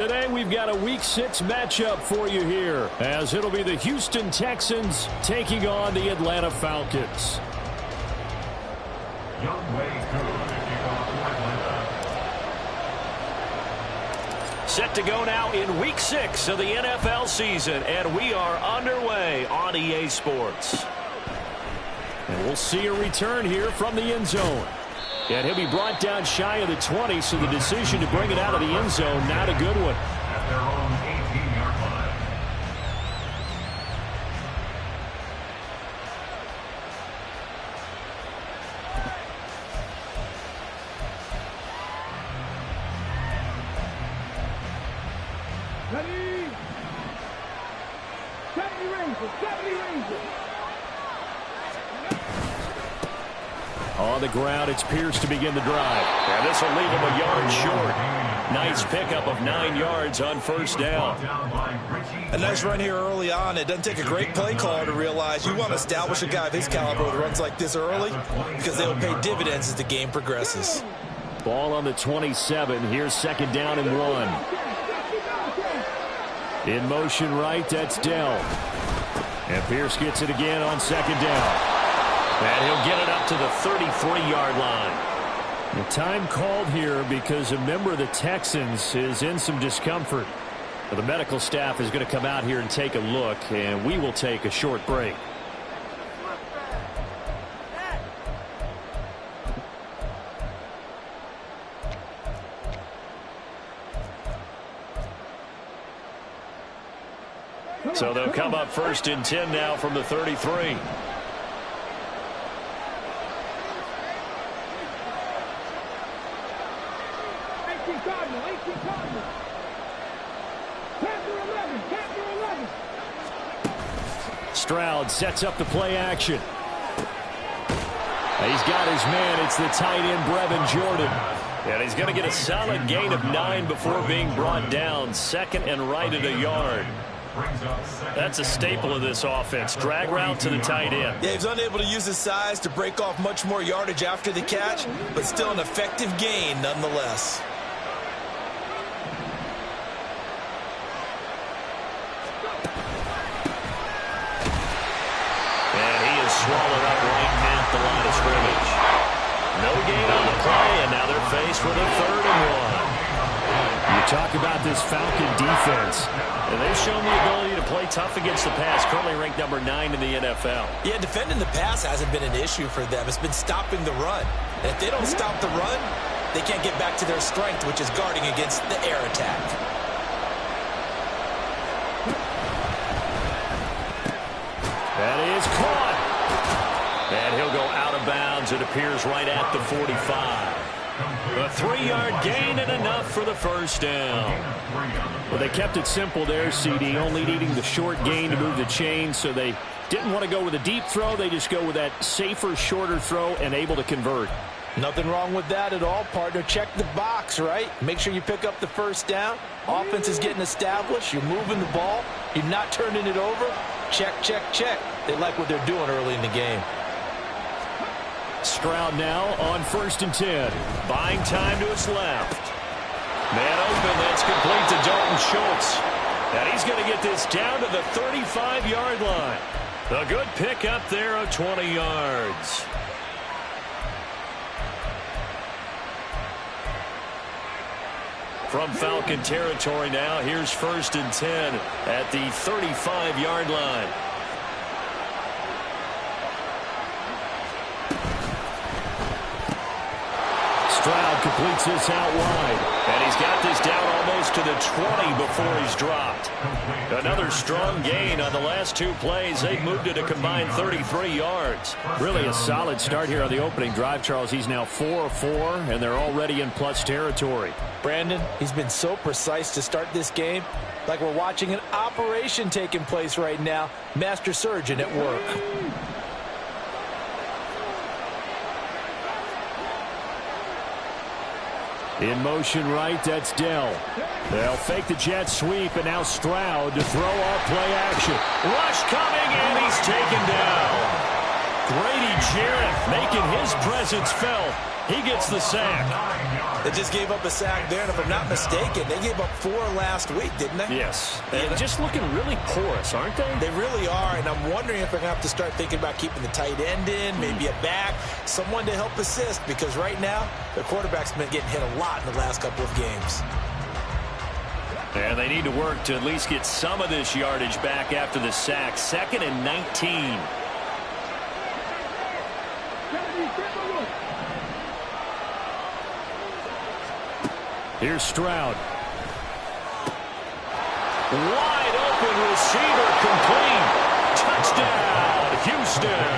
Today we've got a Week 6 matchup for you here, as it'll be the Houston Texans taking on the Atlanta Falcons. Set to go now in Week 6 of the NFL season, and we are underway on EA Sports. And we'll see a return here from the end zone. And he'll be brought down shy of the 20, so the decision to bring it out of the end zone, not a good one. At their own 18-yard line. Ready? 70 Rangers, 70 Rangers. On the ground, it's Pierce to begin the drive. And this will leave him a yard short. Nice pickup of 9 yards on first down. A nice run here early on. It doesn't take a great play caller to realize you want to establish a guy of his caliber with runs like this early, because they'll pay dividends as the game progresses. Ball on the 27. Here's second down and 1. In motion right, that's Dell. And Pierce gets it again on second down. And he'll get it up to the 33-yard line. The time called here because a member of the Texans is in some discomfort. But the medical staff is going to come out here and take a look, and we will take a short break. So they'll come up first and 10 now from the 33. Stroud sets up the play action. He's got his man. It's the tight end, Brevin Jordan. And he's going to get a solid gain of 9 before being brought down. Second and right at a yard. That's a staple of this offense. Drag route to the tight end. Yeah, he's unable to use his size to break off much more yardage after the catch, but still an effective gain nonetheless. Swallowed up right at the line of scrimmage. No gain on the play, and now they're faced with a 3rd and 1. You talk about this Falcon defense, and they've shown the ability to play tough against the pass, currently ranked number 9 in the NFL. Yeah, defending the pass hasn't been an issue for them. It's been stopping the run. And if they don't stop the run, they can't get back to their strength, which is guarding against the air attack. That is caught. And he'll go out of bounds, it appears, right at the 45. A 3-yard gain and enough for the first down. Well, they kept it simple there, CD, only needing the short gain to move the chain, so they didn't want to go with a deep throw. They just go with that safer, shorter throw and able to convert. Nothing wrong with that at all, partner. Check the box, right? Make sure you pick up the first down. Offense is getting established. You're moving the ball. You're not turning it over. Check, check, check. They like what they're doing early in the game. Stroud now on 1st and 10. Buying time to his left. Man open, that's complete to Dalton Schultz. And he's going to get this down to the 35-yard line. A good pickup there of 20 yards. From Falcon territory now, here's 1st and 10 at the 35-yard line. Stroud completes this out wide. And he's got this down almost to the 20 before he's dropped. Another strong gain on the last 2 plays. They've moved it a combined 33 yards. Really a solid start here on the opening drive, Charles. He's now 4 of 4, and they're already in plus territory. Brandon, he's been so precise to start this game. Like we're watching an operation taking place right now. Master surgeon at work. In motion right, that's Dell. They'll fake the jet sweep, and now Stroud to throw off play action. Rush coming, and he's taken down. Grady Jarrett making his presence felt. He gets the sack. They just gave up a sack there, and if I'm not mistaken, they gave up 4 last week, didn't they? Yes. And just looking really porous, aren't they? They really are, and I'm wondering if they're going to have to start thinking about keeping the tight end in, maybe a back, someone to help assist, because right now, the quarterback's been getting hit a lot in the last couple of games. And they need to work to at least get some of this yardage back after the sack. 2nd and 19. Here's Stroud. Wide open receiver complete. Touchdown, Houston.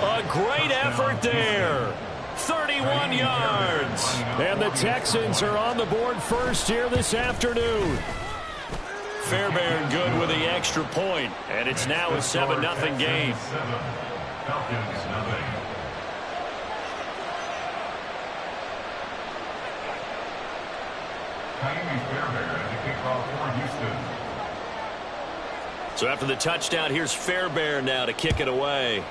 A great effort there. 31 yards. And the Texans are on the board first here this afternoon. Fairbairn good with the extra point. And it's now a 7-0 game. Falcons, nothing. Fairbairn at the kickoff for Houston. So after the touchdown, here's Fairbairn now to kick it away.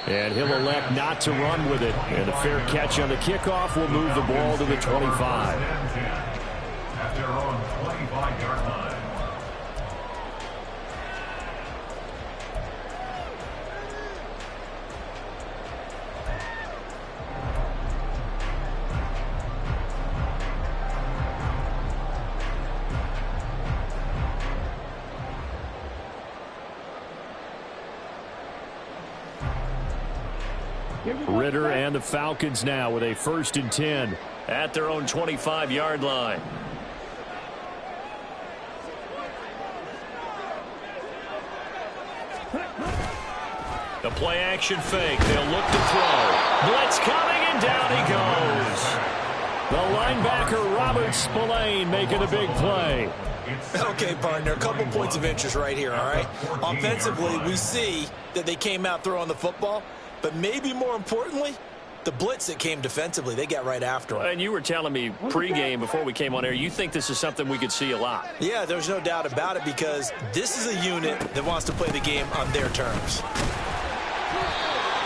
And he'll elect not to run with it. And a fair catch on the kickoff will move the ball to the 25. At their own 25-yard line. Ritter and the Falcons now with a 1st and 10 at their own 25-yard line. The play action fake. They'll look to throw. Blitz coming and down he goes. The linebacker Robert Spillane making a big play. Okay, partner, a couple points of interest right here, all right? Offensively, we see that they came out throwing the football, but maybe more importantly, the blitz that came defensively, they got right after him. And you were telling me pregame before we came on air, you think this is something we could see a lot. Yeah, there's no doubt about it, because this is a unit that wants to play the game on their terms.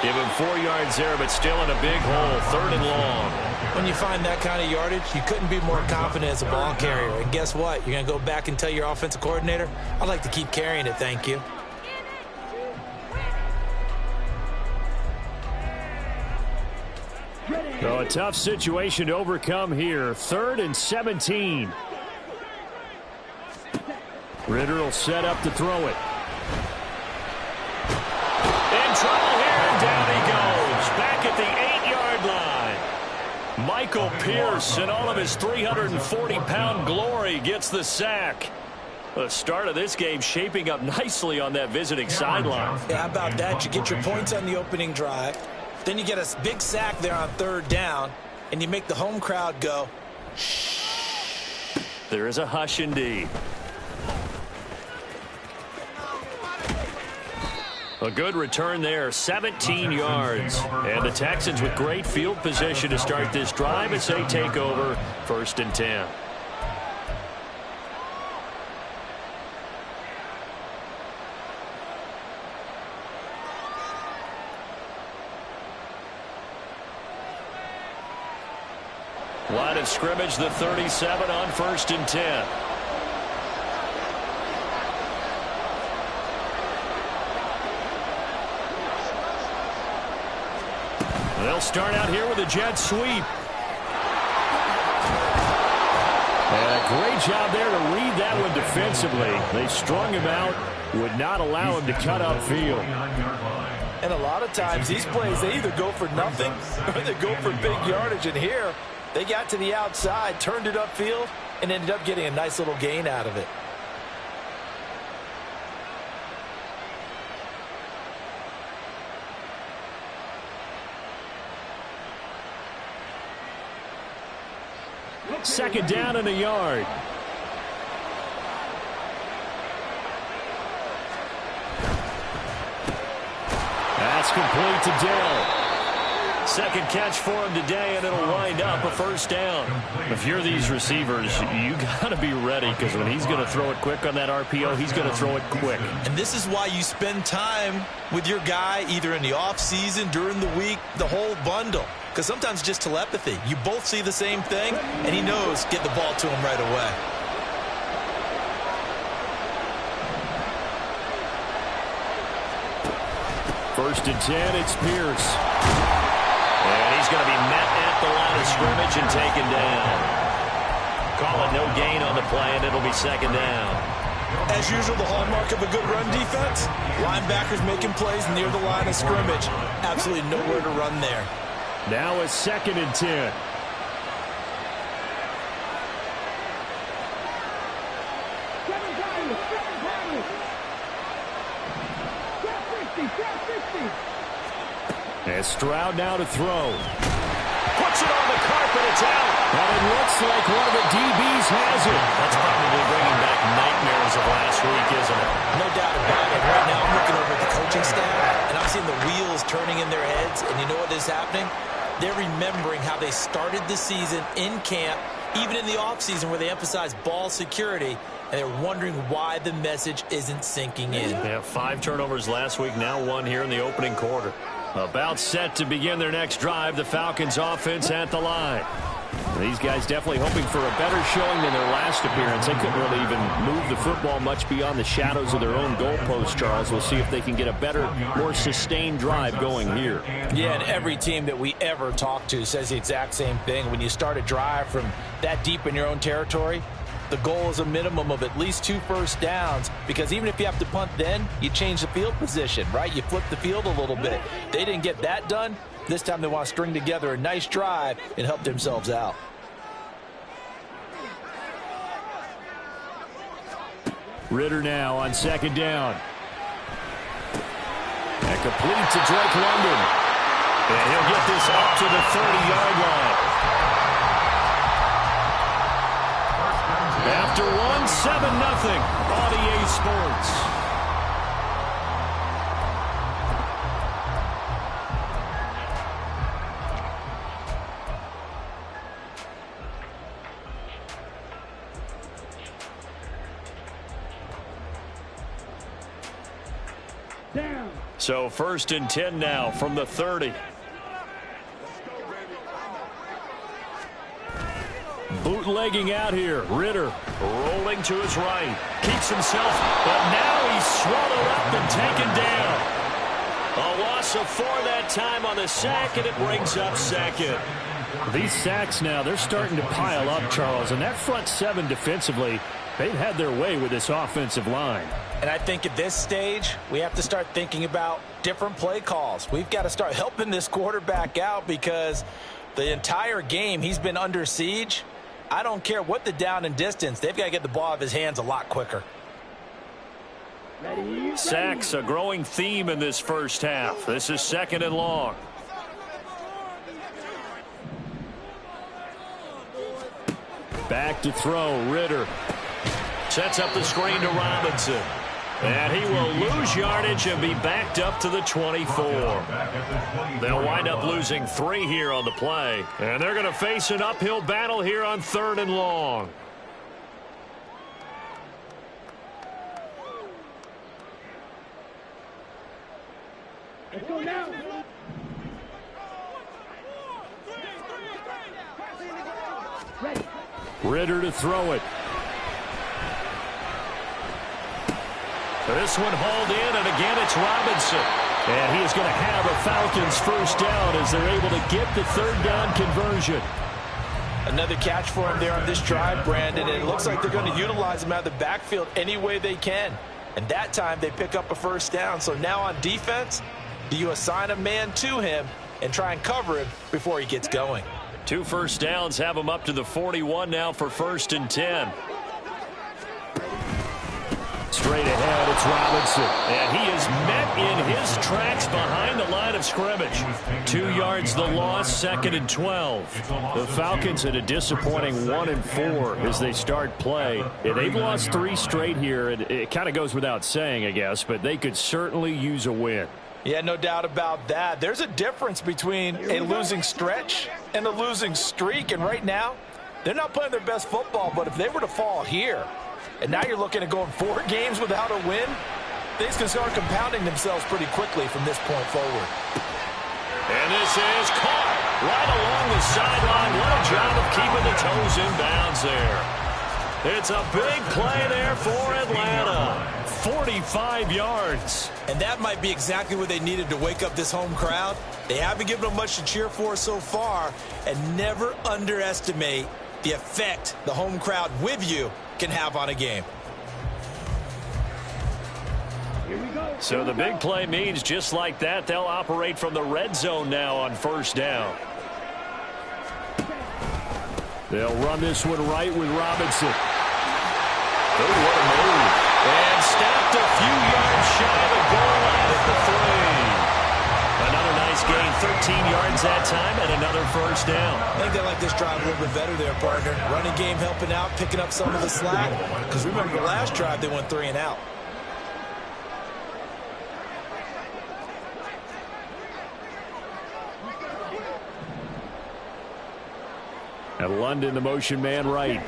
Give him 4 yards there, but still in a big hole, 3rd and long. When you find that kind of yardage, you couldn't be more confident as a ball carrier. And guess what? You're going to go back and tell your offensive coordinator, I'd like to keep carrying it, thank you. So a tough situation to overcome here. 3rd and 17. Ritter will set up to throw it. In trouble here, and down he goes. Back at the 8-yard line. Michael Pierce, in all of his 340-pound glory, gets the sack. The start of this game shaping up nicely on that visiting sideline. Yeah, how about that? You get your points on the opening drive. Then you get a big sack there on 3rd down, and you make the home crowd go, shh. There is a hush indeed. A good return there, 17 yards. And the Texans with great field position to start this drive as they take over 1st and 10. Line of scrimmage, the 37 on 1st and 10. They'll start out here with a jet sweep. And a great job there to read that one defensively. They strung him out, would not allow him to cut upfield. And a lot of times these plays, they either go for nothing or they go for big yardage. And here, they got to the outside, turned it upfield, and ended up getting a nice little gain out of it. Second down and a yard. That's complete to Dell. Second catch for him today, and it'll wind up a first down. If you're these receivers, you got to be ready, because when he's going to throw it quick on that RPO, he's going to throw it quick. And this is why you spend time with your guy either in the offseason, during the week, the whole bundle. Because sometimes just telepathy. You both see the same thing, and he knows get the ball to him right away. First and 10, it's Pierce. And he's going to be met at the line of scrimmage and taken down. Call it no gain on the play, and it'll be second down. As usual, the hallmark of a good run defense, linebackers making plays near the line of scrimmage. Absolutely nowhere to run there. Now it's second and 10. And Stroud now to throw. Puts it on the carpet. It's out. And it looks like one of the DBs has it. That's probably bringing back nightmares of last week, isn't it? No doubt about it. Right now I'm looking over at the coaching staff, and I'm seeing the wheels turning in their heads. And you know what is happening? They're remembering how they started the season in camp, even in the offseason where they emphasized ball security, and they're wondering why the message isn't sinking in. Yeah, 5 turnovers last week, now 1 here in the opening quarter. About set to begin their next drive, the Falcons offense at the line. These guys definitely hoping for a better showing than their last appearance. They couldn't really even move the football much beyond the shadows of their own goalpost, Charles. We'll see if they can get a better, more sustained drive going here. Yeah, and every team that we ever talk to says the exact same thing. When you start a drive from that deep in your own territory, the goal is a minimum of at least 2 first downs, because even if you have to punt then, you change the field position, right? You flip the field a little bit. They didn't get that done. This time they want to string together a nice drive and help themselves out. Ritter now on second down. And complete to Drake London. And he'll get this up to the 30-yard line. After 7-0 on EA Sports. So first and 10 now from the 30. Bootlegging out here. Ritter rolling to his right. Keeps himself, but now he's swallowed up and taken down. A loss of 4 that time on the sack, and it brings up second. These sacks now, they're starting to pile up, Charles. And that front 7 defensively, they've had their way with this offensive line. And I think at this stage, we have to start thinking about different play calls. We've got to start helping this quarterback out, because the entire game he's been under siege. I don't care what the down and distance. They've got to get the ball out of his hands a lot quicker. Sacks, a growing theme in this first half. This is second and long. Back to throw, Ritter. Sets up the screen to Robinson. And he will lose yardage and be backed up to the 24. They'll wind up losing 3 here on the play. And they're going to face an uphill battle here on 3rd and long. Let's go now. Ready. Ritter to throw it. This one hauled in, and again it's Robinson. And he is going to have a Falcons first down as they're able to get the 3rd down conversion. Another catch for him there on this drive, Brandon, and it looks like they're going to utilize him out of the backfield any way they can. And that time they pick up a first down. So now on defense, do you assign a man to him and try and cover him before he gets going? 2 first downs have him up to the 41 now for 1st and 10. Straight ahead, it's Robinson. And he is met in his tracks behind the line of scrimmage. 2 yards the loss, 2nd and 12. The Falcons had a disappointing 1-4 as they start play. Yeah, they've lost 3 straight here, and it kind of goes without saying, I guess, but they could certainly use a win. Yeah, no doubt about that. There's a difference between a losing stretch and a losing streak. And right now, they're not playing their best football. But if they were to fall here, and now you're looking at going 4 games without a win, things can start compounding themselves pretty quickly from this point forward. And this is caught right along the sideline. What a job of keeping the toes in bounds there. It's a big play there for Atlanta. 45 yards. And that might be exactly what they needed to wake up this home crowd. They haven't given them much to cheer for so far. And never underestimate the effect the home crowd with you can have on a game. Here we go. So the big play means just like that, they'll operate from the red zone now on first down. They'll run this one right with Robinson. Oh, what a move. And stopped a few yards shy of the goal line at the 3. Another nice gain, 13 yards that time, and another first down. I think they like this drive a little bit better there, partner. Running game helping out, picking up some of the slack. Because remember the last drive, they went 3 and out. At London, the motion man right.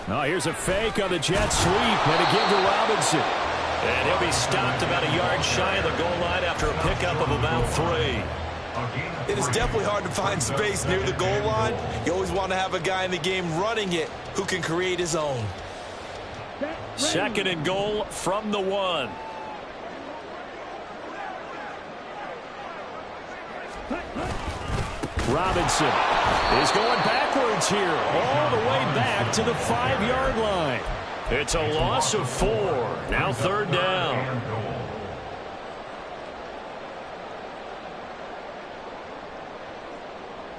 Now here's a fake on the jet sweep, and again to Robinson. And he'll be stopped about a yard shy of the goal line after a pickup of about 3. It is definitely hard to find space near the goal line. You always want to have a guy in the game running it who can create his own. Second and goal from the 1. Robinson is going backwards here, all the way back to the 5-yard line. It's a loss of 4. Now third down.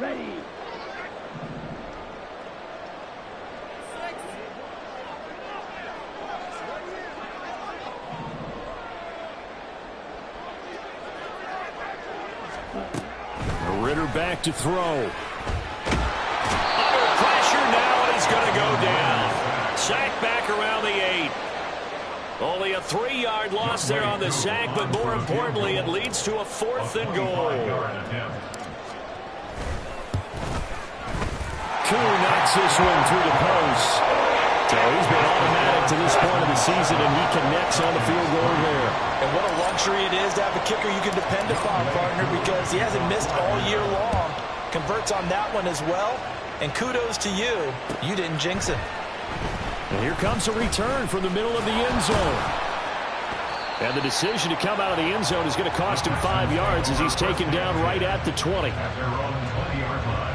Ready. Ritter back to throw. Under pressure now, and he's going to go down. Sack back around the 8. Only a 3-yard loss there on the sack, but more importantly, it leads to a 4th and goal. Koo knocks this one through the post. So he's been automatic to this point of the season, and he connects on the field goal there. And what a luxury it is to have a kicker you can depend upon, partner, because he hasn't missed all year long. Converts on that one as well. And kudos to you. You didn't jinx it. And here comes a return from the middle of the end zone. And the decision to come out of the end zone is going to cost him 5 yards as he's taken down right at the 20. At their own 20-yard line.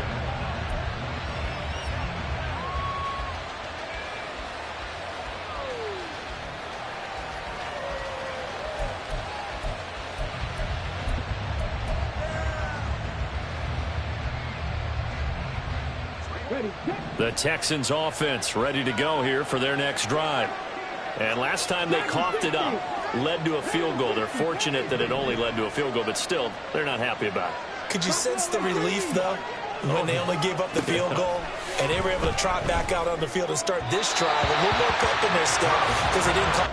The Texans offense ready to go here for their next drive. And last time they coughed it up, led to a field goal. They're fortunate that it only led to a field goal, but still, they're not happy about it. Could you sense the relief, though, when they only gave up the field goal and they were able to trot back out on the field and start this drive a little more pep in their step because they didn't come.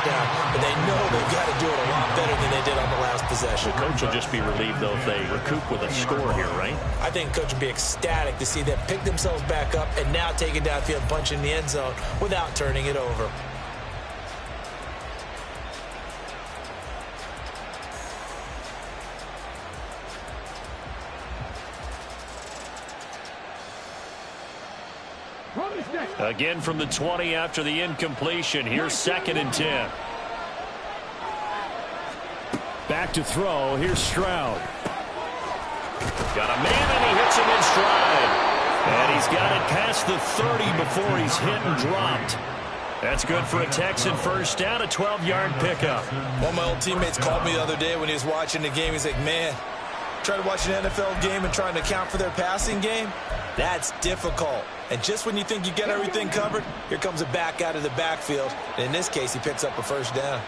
But they know they've got to do it a lot better than they did on the last possession. The coach will just be relieved, though, if they recoup with a score here, right? I think coach will be ecstatic to see them pick themselves back up and now take it downfield, punch in the end zone without turning it over. Again from the 20 after the incompletion. Here's 2nd and 10. Back to throw. Here's Stroud. Got a man, and he hits him in stride. And he's got it past the 30 before he's hit and dropped. That's good for a Texan first down, a 12-yard pickup. One of my old teammates called me the other day when he was watching the game. He's like, man, try to watch an NFL game and trying to account for their passing game? That's difficult. And just when you think you get everything covered, here comes a back out of the backfield. And in this case, he picks up a first down.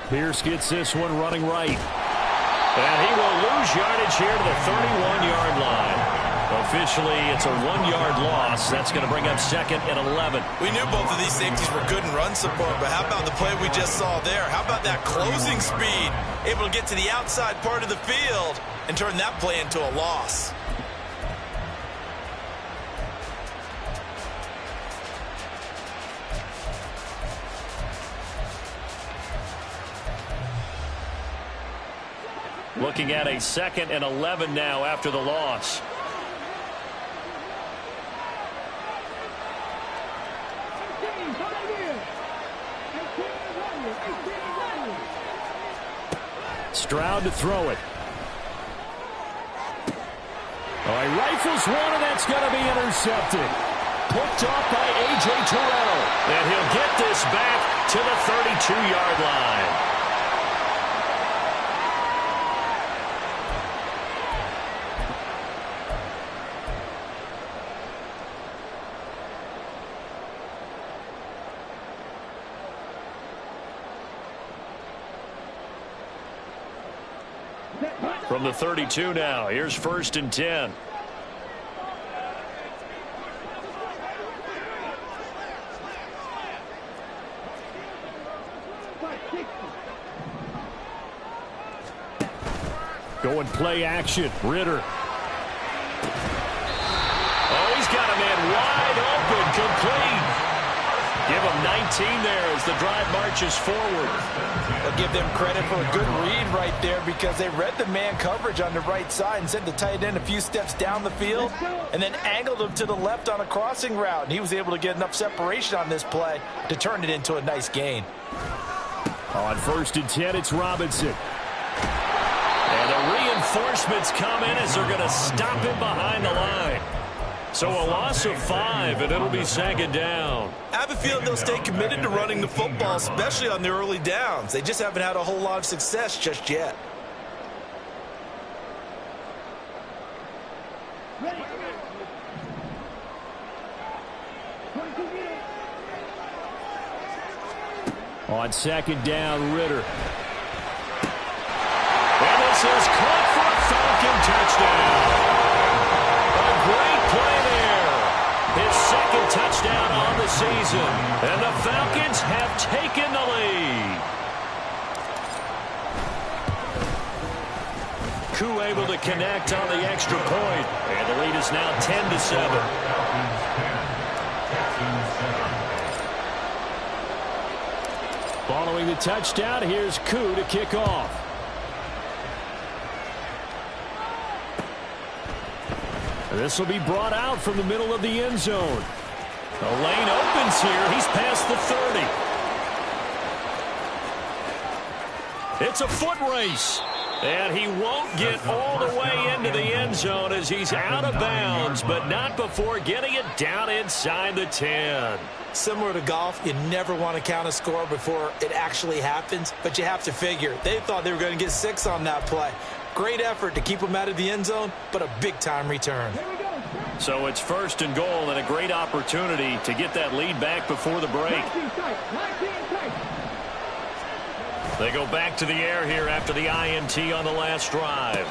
Pierce gets this one running right. And he will lose yardage here to the 31-yard line. Officially, it's a 1-yard loss. That's going to bring up 2nd and 11. We knew both of these safeties were good in run support, but how about the play we just saw there? How about that closing speed? Able to get to the outside part of the field and turn that play into a loss. Looking at a 2nd and 11 now after the loss. Stroud to throw it. Oh, he rifles one, and that's going to be intercepted. Picked off by A.J. Terrell. And he'll get this back to the 32-yard line. From the 32 now, here's 1st and 10. Going play action, Ritter. Oh, he's got a man wide open, complete. Give him 19 there as the drive marches forward. I'll give them credit for a good read right there because they read the man coverage on the right side and sent the tight end a few steps down the field and then angled him to the left on a crossing route. And he was able to get enough separation on this play to turn it into a nice gain. On 1st and 10, it's Robinson. And the reinforcements come in as they're going to stop him behind the line. So a loss of 5, and it'll be 2nd down. I have a feeling they'll stay committed to running the football, especially on the early downs. They just haven't had a whole lot of success just yet. On 2nd down, Ritter. And this is caught for a Falcon touchdown. A great play there. His 2nd touchdown on the season. And the Falcons have taken the lead. Koo able to connect on the extra point. And the lead is now 10-7. Following the touchdown, here's Koo to kick off. This will be brought out from the middle of the end zone. The lane opens here. He's past the 30. It's a foot race. And he won't get all the way into the end zone as he's out of bounds, but not before getting it down inside the 10. Similar to golf, you never want to count a score before it actually happens, but you have to figure. They thought they were going to get 6 on that play. Great effort to keep them out of the end zone, but a big-time return. So it's 1st and goal and a great opportunity to get that lead back before the break. They go back to the air here after the INT on the last drive.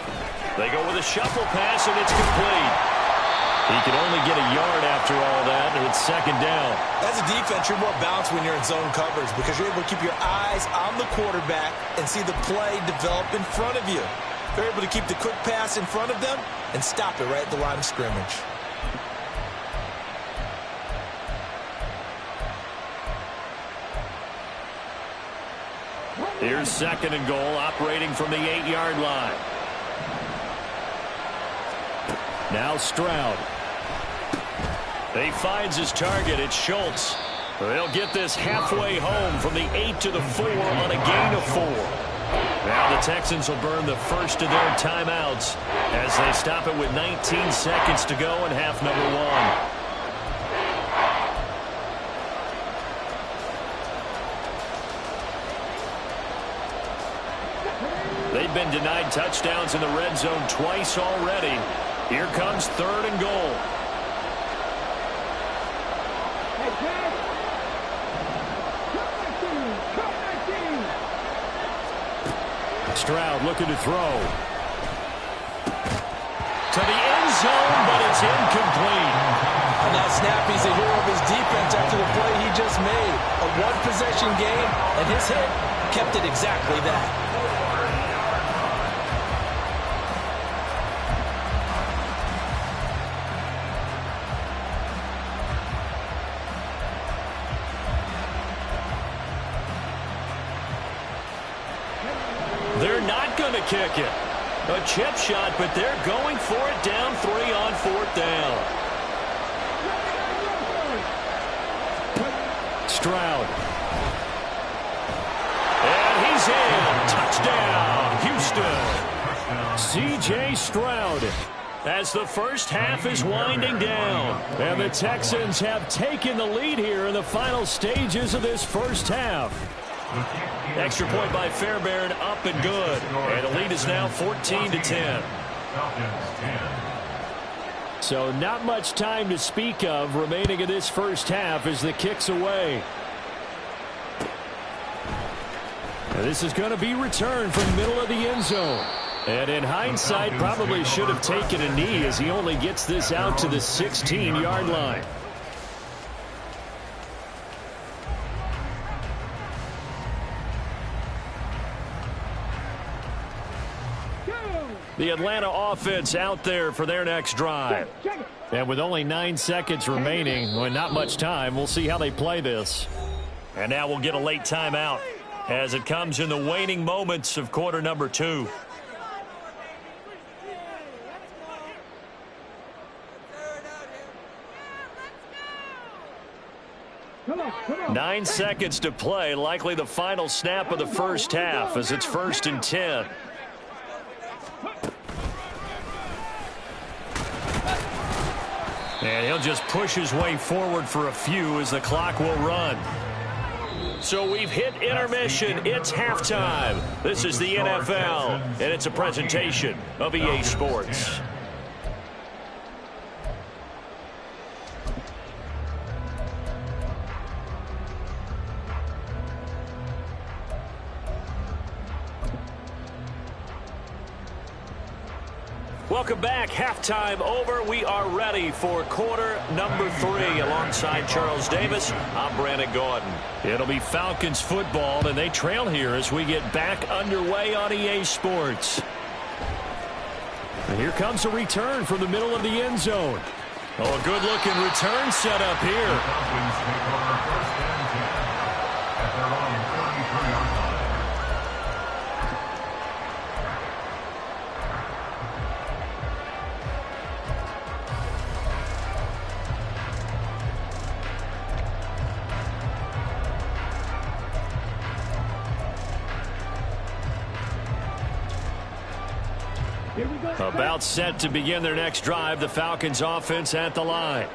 They go with a shuffle pass, and it's complete. He can only get a yard after all that, and it's 2nd down. As a defense, you're more balanced when you're in zone coverage because you're able to keep your eyes on the quarterback and see the play develop in front of you. They're able to keep the quick pass in front of them and stop it right at the line of scrimmage. Here's 2nd and goal, operating from the 8-yard line. Now Stroud. He finds his target. It's Schultz. They'll get this halfway home from the 8 to the 4 on a gain of 4. Now the Texans will burn the first of their timeouts as they stop it with 19 seconds to go in half number 1. They've been denied touchdowns in the red zone twice already. Here comes 3rd and goal. Stroud looking to throw. To the end zone, but it's incomplete. On that snap, he's a hero of his defense after the play he just made. A one-possession game, and his hit kept it exactly that. They're not going to kick it. A chip shot, but they're going for it down 3 on 4th down. Stroud. And he's in. Touchdown, Houston. C.J. Stroud. As the first half is winding down. And the Texans have taken the lead here in the final stages of this first half. Extra point by Fairbairn, up and good. And the lead is now 14-10. So not much time to speak of remaining in this first half as the kick's away. And this is going to be returned from middle of the end zone. And in hindsight, probably should have taken a knee as he only gets this out to the 16-yard line. The Atlanta offense out there for their next drive. And with only 9 seconds remaining, well, not much time, we'll see how they play this. And now we'll get a late timeout as it comes in the waning moments of quarter number 2. Come on. 9 seconds to play, likely the final snap of the first half as it's 1st and 10. And he'll just push his way forward for a few as the clock will run. So we've hit intermission. It's halftime. This is the NFL, and it's a presentation of EA Sports. Welcome back. Halftime over. We are ready for quarter number 3. Alongside Charles Davis, I'm Brandon Gaudin. It'll be Falcons football, and they trail here as we get back underway on EA Sports. And here comes a return from the middle of the end zone. Oh, a good-looking return set up here. Falcons take over 1st and 10 at their own 33-yard line. About set to begin their next drive, the Falcons offense at the line.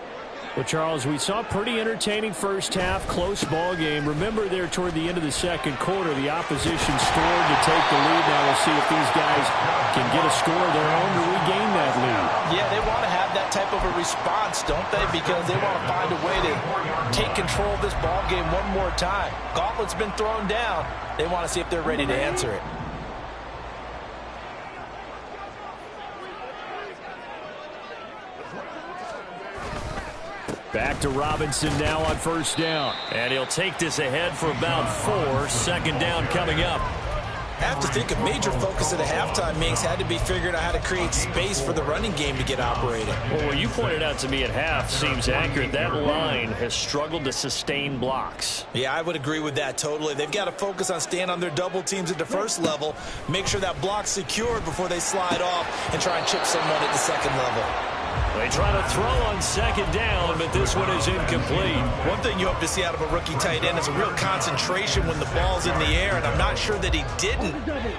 Well, Charles, we saw a pretty entertaining first half, close ball game. Remember there toward the end of the second quarter, the opposition scored to take the lead. Now we'll see if these guys can get a score of their own to regain that lead. Yeah, they want to have that type of a response, don't they? Because they want to find a way to take control of this ball game one more time. Gauntlet's been thrown down. They want to see if they're ready to answer it. Back to Robinson now on 1st down. And he'll take this ahead for about 4. 2nd down coming up. I have to think a major focus at the halftime meetings had to be figuring out how to create space for the running game to get operating. Well, what you pointed out to me at half seems accurate. That line has struggled to sustain blocks. Yeah, I would agree with that totally. They've got to focus on staying on their double teams at the first level, make sure that block's secured before they slide off and try and chip someone at the second level. They try to throw on 2nd down, but this one is incomplete. One thing you hope to see out of a rookie tight end is a real concentration when the ball's in the air, and I'm not sure that he didn't,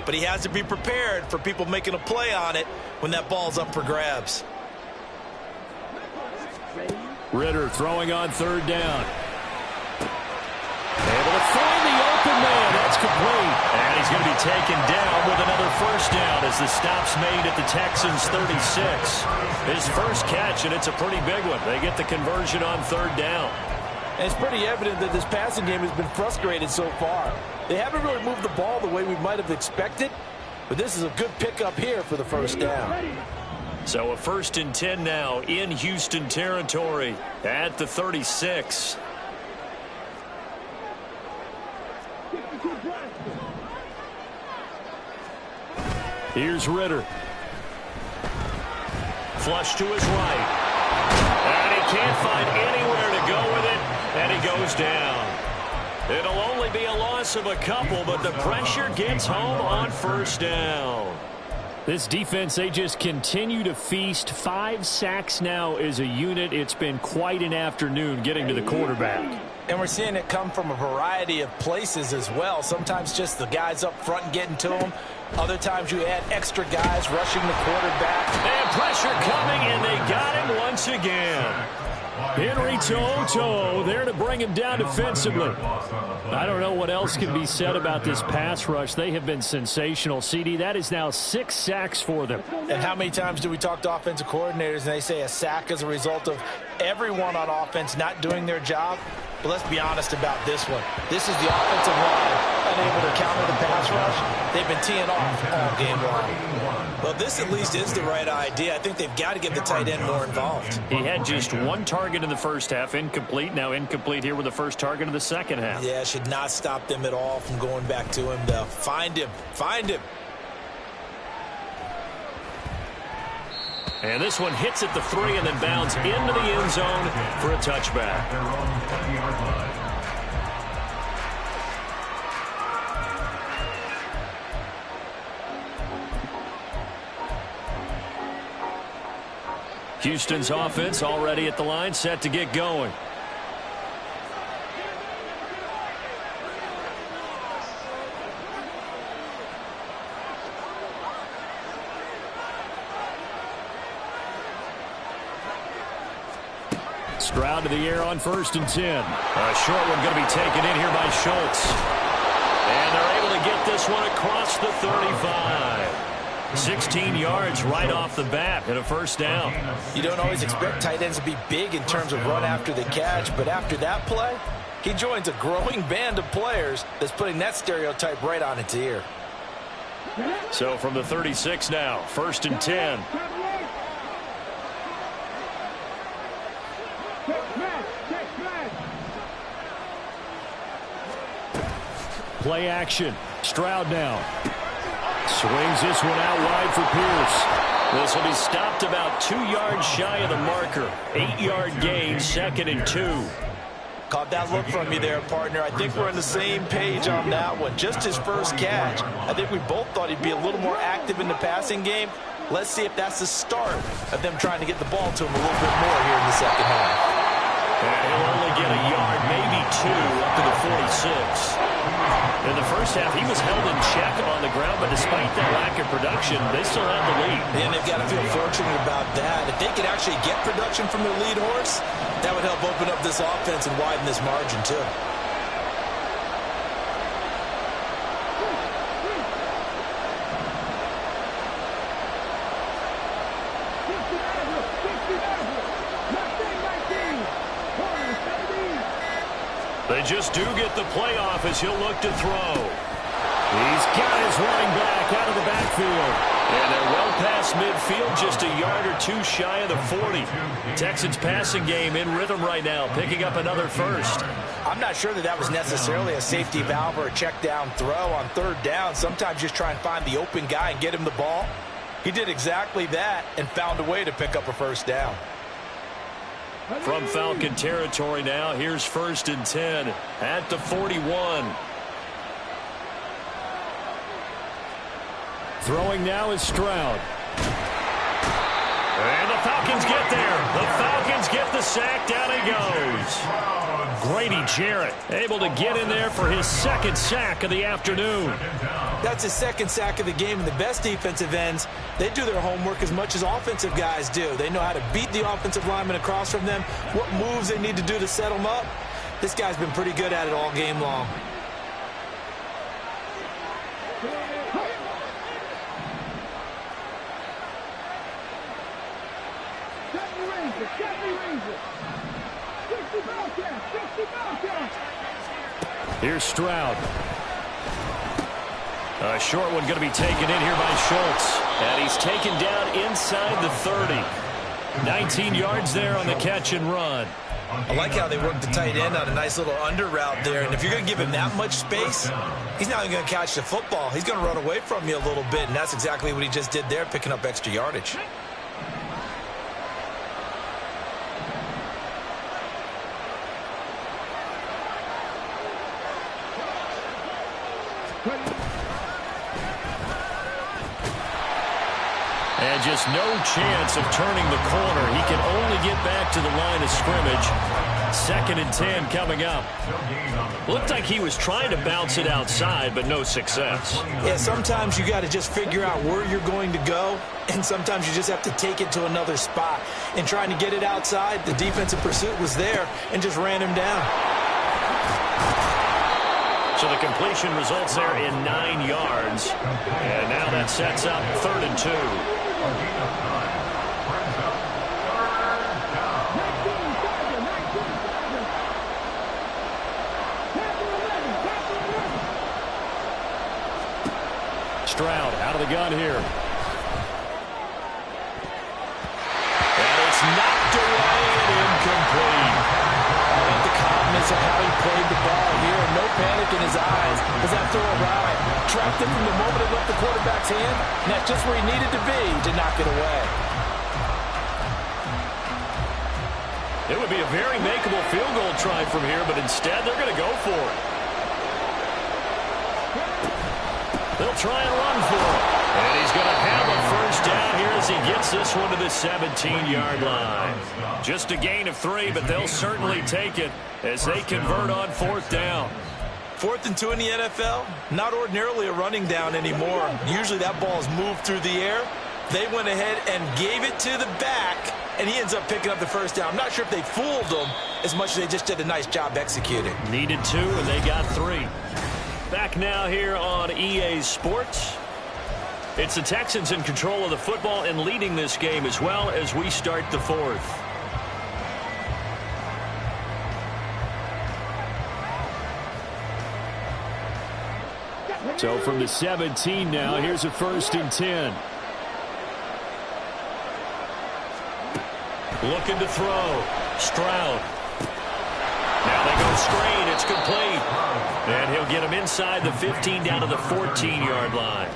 but he has to be prepared for people making a play on it when that ball's up for grabs. Ritter throwing on 3rd down. Able to find the open man. That's complete. And he's going to be taken down with another first down as the stop's made at the Texans' 36. His first catch, and it's a pretty big one. They get the conversion on third down. And it's pretty evident that this passing game has been frustrated so far. They haven't really moved the ball the way we might have expected, but this is a good pickup here for the first down. So a 1st and 10 now in Houston territory at the 36. Here's Ritter. Flush to his right. And he can't find anywhere to go with it, and he goes down. It'll only be a loss of a couple, but the pressure gets home on first down. This defense, they just continue to feast. 5 sacks now as a unit. It's been quite an afternoon getting to the quarterback. And we're seeing it come from a variety of places as well. Sometimes just the guys up front and getting to them. Other times you add extra guys rushing the quarterback. And pressure coming, and they got him once again. Henry To'oTo'o there to bring him down defensively. I don't know what else can be said about this pass rush. They have been sensational. CD, that is now 6 sacks for them. And how many times do we talk to offensive coordinators and they say a sack is a result of everyone on offense not doing their job? But let's be honest about this one. This is the offensive line unable to counter the pass rush. They've been teeing off all game long. Well, this at least is the right idea. I think they've got to get the tight end more involved. He had just 1 target in the first half, incomplete. Now incomplete here with the first target of the second half. Yeah, should not stop them at all from going back to him, though. Find him. Find him. And this one hits at the 3 and then bounds into the end zone for a touchback. Their own 20-yard line. Houston's offense already at the line, set to get going. Stroud to the air on 1st and 10. A short one going to be taken in here by Schultz. And they're able to get this one across the 35. 16 yards right off the bat and a first down. You don't always expect tight ends to be big in terms of run after the catch, but after that play, he joins a growing band of players that's putting that stereotype right on its ear. So from the 36 now, 1st and 10. Play action. Stroud now. Swings this one out wide for Pierce. This will be stopped about 2 yards shy of the marker. 8-yard gain, 2nd and 2. Caught that look from you there, partner. I think we're on the same page on that one. Just his first catch. I think we both thought he'd be a little more active in the passing game. Let's see if that's the start of them trying to get the ball to him a little bit more here in the second half. And he'll only get a yard, maybe 2, up to the 46. In the first half, he was held in check on the ground, but despite that lack of production, they still have the lead. And they've got to feel fortunate about that. If they could actually get production from their lead horse, that would help open up this offense and widen this margin, too. They just do get the playoff as he'll look to throw. He's got his running back out of the backfield. And they're well past midfield, just a yard or 2 shy of the 40. Texans passing game in rhythm right now, picking up another first. I'm not sure that was necessarily a safety valve or a check down throw on 3rd down. Sometimes just try and find the open guy and get him the ball. He did exactly that and found a way to pick up a first down. From Falcon territory now, here's 1st and 10 at the 41. Throwing now is Stroud. And the Falcons get there. The Falcons get the sack. Down he goes. Grady Jarrett able to get in there for his 2nd sack of the afternoon. That's his 2nd sack of the game, and the best defensive ends, they do their homework as much as offensive guys do. They know how to beat the offensive lineman across from them, what moves they need to do to set them up. This guy's been pretty good at it all game long. Here's Stroud. A short one going to be taken in here by Schultz. And he's taken down inside the 30. 19 yards there on the catch and run. I like how they work the tight end on a nice little under route there. And if you're going to give him that much space, he's not even going to catch the football. He's going to run away from you a little bit. And that's exactly what he just did there, picking up extra yardage. And just no chance of turning the corner. He can only get back to the line of scrimmage. 2nd and 10 coming up. Looked like he was trying to bounce it outside, but no success. Yeah, sometimes you got to just figure out where you're going to go, and sometimes you just have to take it to another spot. And trying to get it outside, the defensive pursuit was there and just ran him down. So the completion results there in 9 yards. And now that sets up 3rd and 2. Stroud out of the gun here. And it's knocked away and incomplete. I think the calmness of how he played the ball here, no panic in his eyes as that throw arrived. Tracked it from the moment it left the quarterback's hand, and that's just where he needed to be to knock it away. It would be a very makeable field goal try from here, but instead they're going to go for it. They'll try and run for it. And he's going to have a first down here as he gets this one to the 17-yard line. Just a gain of 3, but they'll certainly take it as they convert on 4th down. 4th and 2 in the NFL, not ordinarily a running down anymore. Usually that ball is moved through the air. They went ahead and gave it to the back, and he ends up picking up the first down. I'm not sure if they fooled him as much as they just did a nice job executing. Needed 2, and they got 3. Back now here on EA Sports. It's the Texans in control of the football and leading this game as well as we start the 4th. So from the 17 now, here's a 1st and 10. Looking to throw. Stroud. Now they go screen. It's complete. And he'll get him inside the 15 down to the 14-yard line.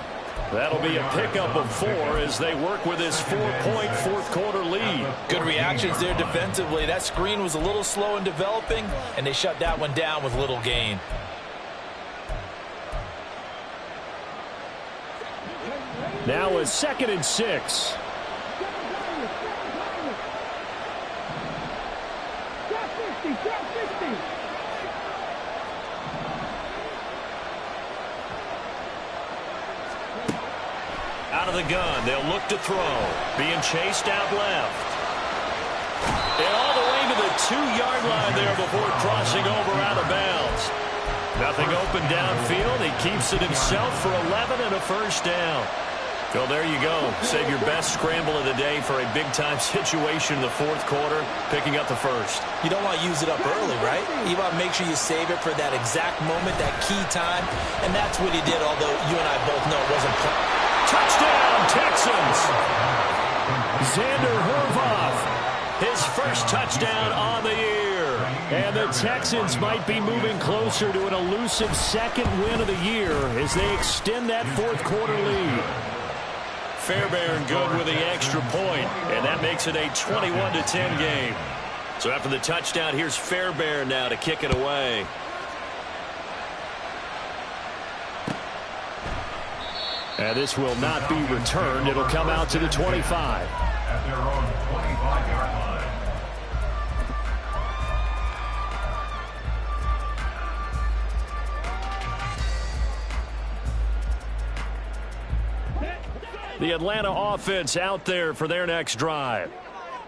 That'll be a pickup of 4 as they work with this 4-point 4th quarter lead. Good reactions there defensively. That screen was a little slow in developing, and they shut that one down with little gain. Now a 2nd and 6. Out of the gun, they'll look to throw. Being chased out left. And all the way to the 2-yard line there before crossing over out of bounds. Nothing open downfield. He keeps it himself for 11 and a first down. Well, there you go. Save your best scramble of the day for a big-time situation in the 4th quarter, picking up the first. You don't want to use it up early, right? You want to make sure you save it for that exact moment, that key time, and that's what he did, although you and I both know it wasn't planned. Touchdown, Texans! Xander Horvath, his first touchdown on the year. And the Texans might be moving closer to an elusive 2nd win of the year as they extend that 4th quarter lead. Fairbairn good with the extra point, and that makes it a 21-10 game. So after the touchdown, here's Fairbairn now to kick it away. And this will not be returned. It'll come out to the 25. At their own 25-yard line. The Atlanta offense out there for their next drive.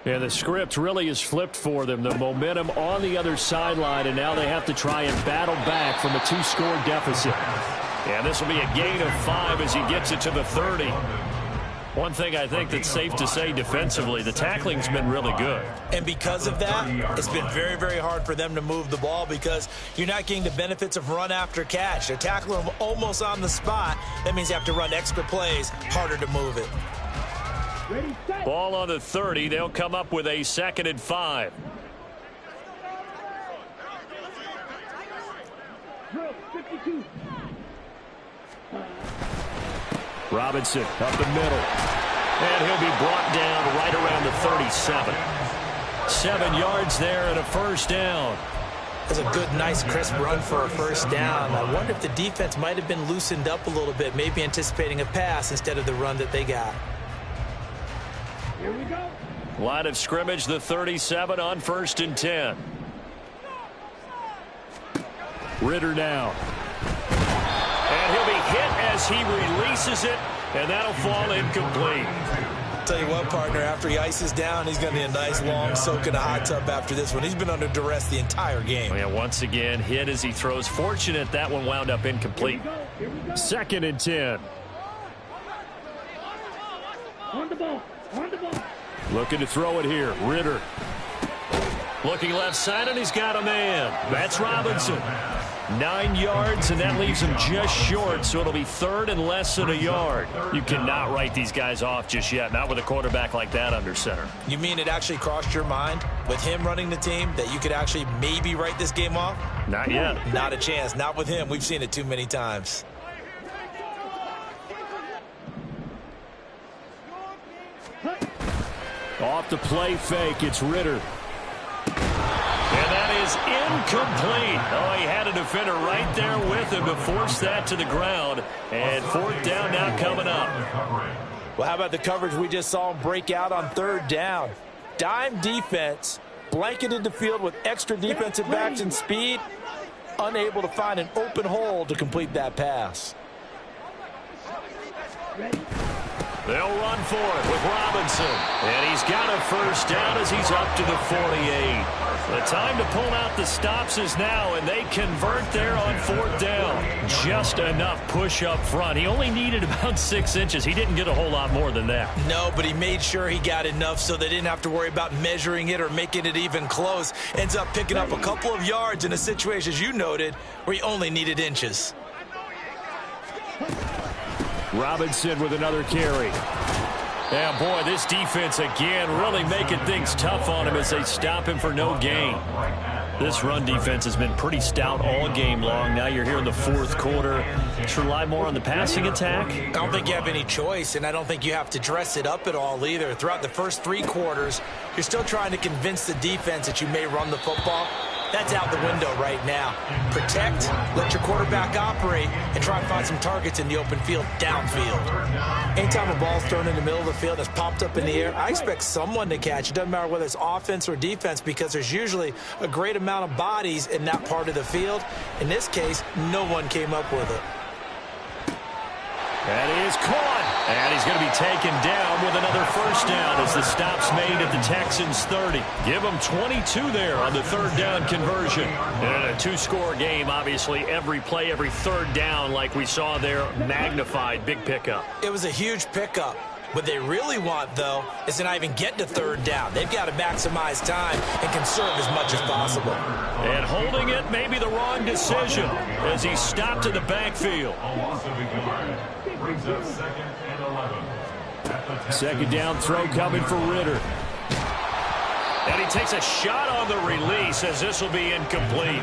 And the script really is flipped for them. The momentum on the other sideline, and now they have to try and battle back from a 2-score deficit. And this will be a gain of 5 as he gets it to the 30. One thing I think that's safe to say defensively, the tackling's been really good. And because of that, it's been very, very hard for them to move the ball because you're not getting the benefits of run after catch. They're tackling them almost on the spot. That means you have to run extra plays, harder to move it. Ball on the 30. They'll come up with a 2nd and 5. Robinson up the middle. And he'll be brought down right around the 37. 7 yards there and a first down. That's a good, nice, crisp run for a first down. I wonder if the defense might have been loosened up a little bit, maybe anticipating a pass instead of the run that they got. Here we go. Line of scrimmage, the 37 on 1st and 10. Ritter now. And he'll be hit as he releases it, and that'll fall incomplete. Tell you what, partner, after he ices down, he's going to need a nice long soak in a hot tub after this one. He's been under duress the entire game. Yeah, once again, hit as he throws. Fortunate that one wound up incomplete. 2nd and 10. On the ball. On the ball. Looking to throw it here. Ritter. Looking left side, and he's got a man. That's Robinson. 9 yards, and that leaves him just short, so it'll be 3rd and less than a yard. You cannot write these guys off just yet, not with a quarterback like that under center. You mean it actually crossed your mind with him running the team that you could actually maybe write this game off? Not yet. Not a chance. Not with him. We've seen it too many times. Off the play fake, it's Ritter. And that is incomplete. Oh, he had a defender right there with him to force that to the ground. And 4th down now coming up. Well, how about the coverage we just saw him break out on 3rd down? Dime defense, blanketed the field with extra defensive backs and speed, unable to find an open hole to complete that pass. They'll run for it with Robinson. And he's got a first down as he's up to the 48. The time to pull out the stops is now, and they convert there on 4th down. Just enough push up front. He only needed about 6 inches. He didn't get a whole lot more than that. No, but he made sure he got enough so they didn't have to worry about measuring it or making it even close. Ends up picking up a couple of yards in a situation, as you noted, where he only needed inches. Robinson with another carry. Yeah, boy, this defense again really making things tough on him as they stop him for no gain. This run defense has been pretty stout all game long. Now you're here in the 4th quarter. Should rely more on the passing attack? I don't think you have any choice, and I don't think you have to dress it up at all either. Throughout the first 3 quarters, you're still trying to convince the defense that you may run the football. That's out the window right now. Protect, let your quarterback operate, and try and find some targets in the open field downfield. Anytime a ball's thrown in the middle of the field that's popped up in the air, I expect someone to catch. It doesn't matter whether it's offense or defense because there's usually a great amount of bodies in that part of the field. In this case, no one came up with it. That is caught. And he's going to be taken down with another first down as the stop's made at the Texans' 30. Give them 22 there on the 3rd down conversion. And a 2-score game, obviously, every play, every 3rd down like we saw there, magnified, big pickup. It was a huge pickup. What they really want, though, is to not even get to 3rd down. They've got to maximize time and conserve as much as possible. And holding it may be the wrong decision as he stopped in the backfield. Brings us 2nd and 11. 2nd down throw coming for Ritter. And he takes a shot on the release as this will be incomplete.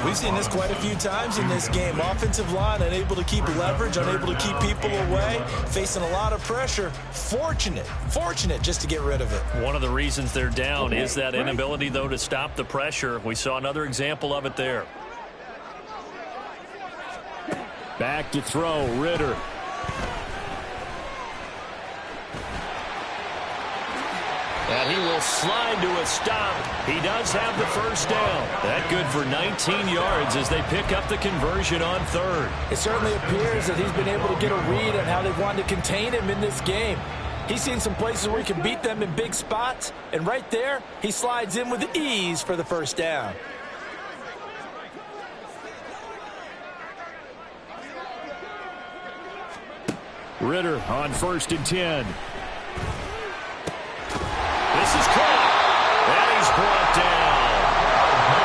We've seen this quite a few times in this game. Offensive line unable to keep leverage, unable to keep people away, facing a lot of pressure. Fortunate just to get rid of it. One of the reasons they're down is that inability, though, to stop the pressure. We saw another example of it there. Back to throw, Ritter. And he will slide to a stop. He does have the first down. That good for 19 yards as they pick up the conversion on 3rd. It certainly appears that he's been able to get a read on how they've wanted to contain him in this game. He's seen some places where he can beat them in big spots, and right there, he slides in with ease for the first down. Ridder on 1st and 10. This is caught. And he's brought down.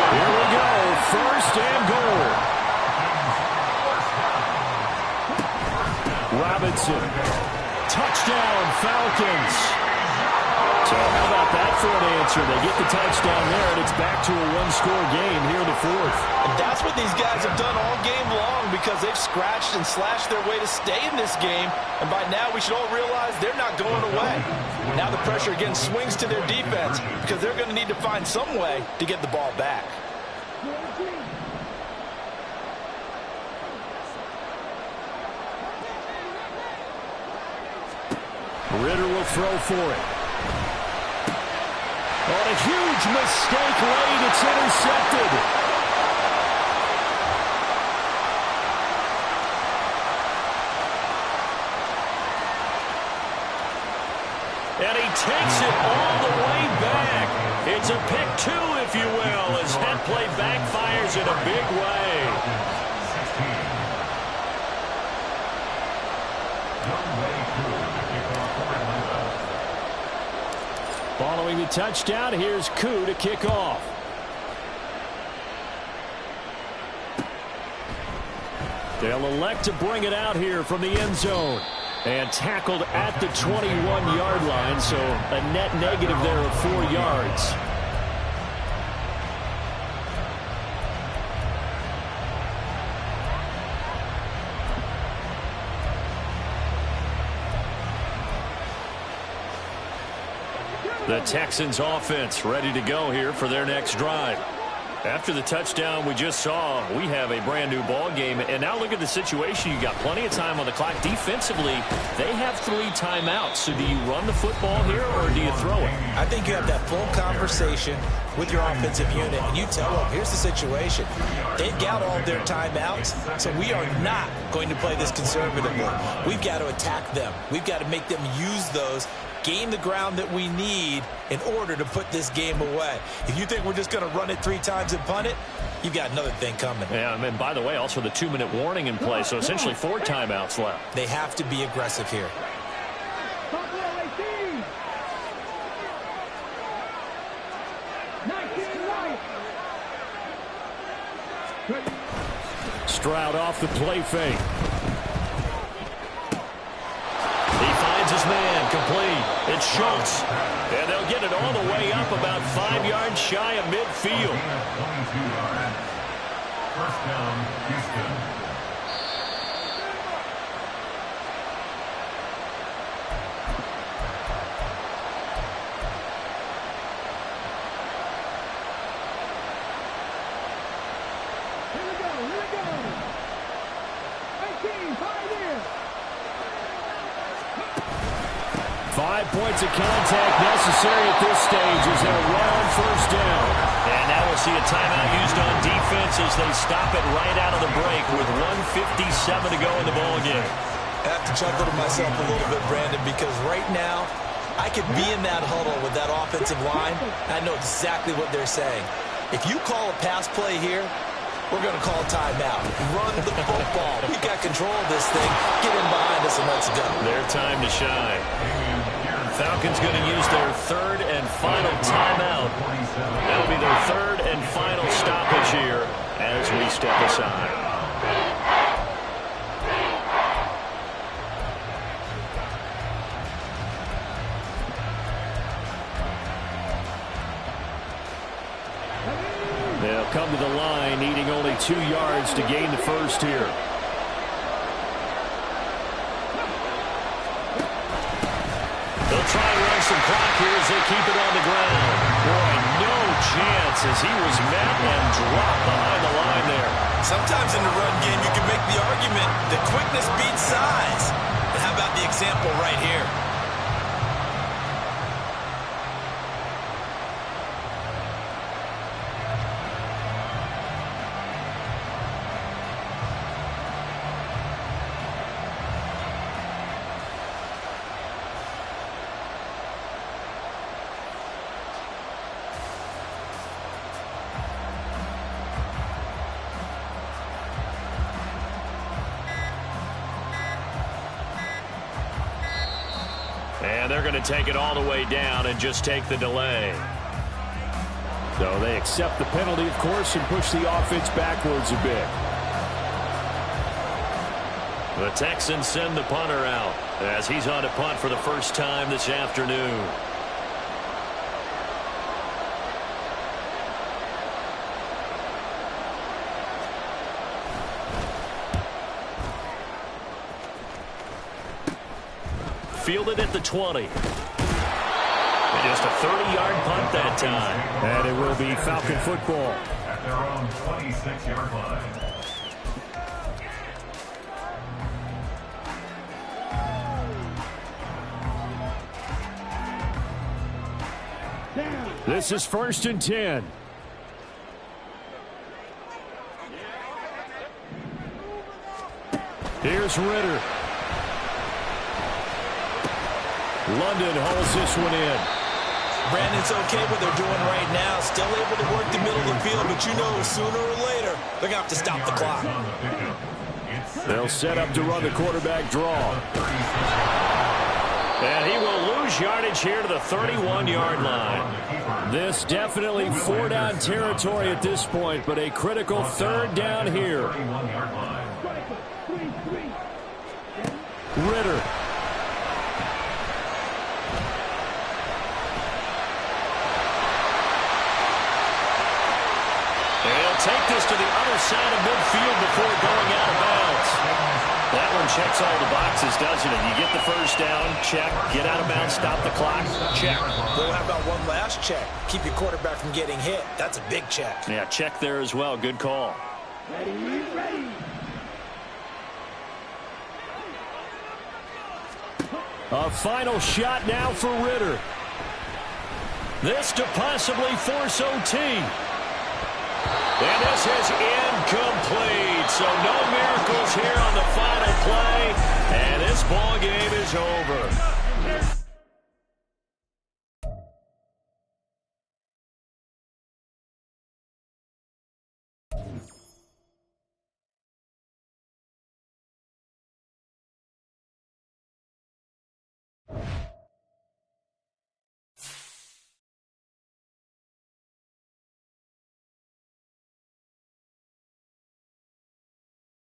Here we go. 1st and goal. Robinson. Touchdown, Falcons. So how about that for an answer? They get the touchdown there, and it's back to a one-score game here in the 4th. And that's what these guys have done all game long because they've scratched and slashed their way to stay in this game. And by now, we should all realize they're not going away. Now the pressure again swings to their defense because they're going to need to find some way to get the ball back. Ridder will throw for it. On a huge mistake late, it's intercepted. And he takes it all the way back. It's a pick 2, if you will, as that play backfires in a big way. Following the touchdown, here's Koo to kick off. They'll elect to bring it out here from the end zone. And tackled at the 21-yard line, so a net negative there of 4 yards. The Texans offense ready to go here for their next drive. After the touchdown we just saw, we have a brand new ball game. And now look at the situation. You got plenty of time on the clock. Defensively, they have 3 timeouts. So do you run the football here or do you throw it? I think you have that full conversation with your offensive unit, and you tell them, here's the situation. They've got all of their timeouts, so we are not going to play this conservatively. We've got to attack them. We've got to make them use those, gain the ground that we need in order to put this game away. If you think we're just going to run it 3 times and punt it, you've got another thing coming. Yeah, and by the way, also the 2-minute warning in play, so essentially 4 timeouts left. They have to be aggressive here. Stroud off the play fake. He finds his man, complete. It's Schultz. And they'll get it all the way up about 5 yards shy of midfield. 22 yards. First down, Houston. Points of contact necessary at this stage as they'll run on first down. And now we'll see a timeout used on defense as they stop it right out of the break with 1:57 to go in the ballgame. I have to chuckle to myself a little bit, Brandon, because right now I could be in that huddle with that offensive line. I know exactly what they're saying. If you call a pass play here, we're going to call a timeout. Run the football. We've got control of this thing. Get in behind us and let's go. Their time to shine. Falcons going to use their 3rd and final timeout. That'll be their 3rd and final stoppage here as we step aside. They'll come to the line, needing only 2 yards to gain the first here. They'll try and run some clock here as they keep it on the ground. Boy, no chance as he was met and dropped behind the line there. Sometimes in the run game, you can make the argument that quickness beats size. But how about the example right here? And they're going to take it all the way down and just take the delay. So they accept the penalty, of course, and push the offense backwards a bit. The Texans send the punter out as he's on to punt for the first time this afternoon. Fielded at the 20. Just a 30-yard punt that time. And it will be Falcon football. At their own 26-yard line. This is 1st and 10. Here's Ritter. London hauls this one in. Brandon's okay what they're doing right now. Still able to work the middle of the field, but you know sooner or later they're going to have to stop the clock. They'll set up to run the quarterback draw. And he will lose yardage here to the 31-yard line. This definitely 4-down territory at this point, but a critical 3rd down here. Ritter. Take this to the other side of midfield before going out of bounds. That one checks all the boxes, doesn't it? You get the first down, check. Get out of bounds, stop the clock, check. Well, how about one last check? Keep your quarterback from getting hit. That's a big check. Yeah, check there as well. Good call. Ready. A final shot now for Ritter. This to possibly force OT. And this is incomplete. So no miracles here on the final play. And this ball game is over.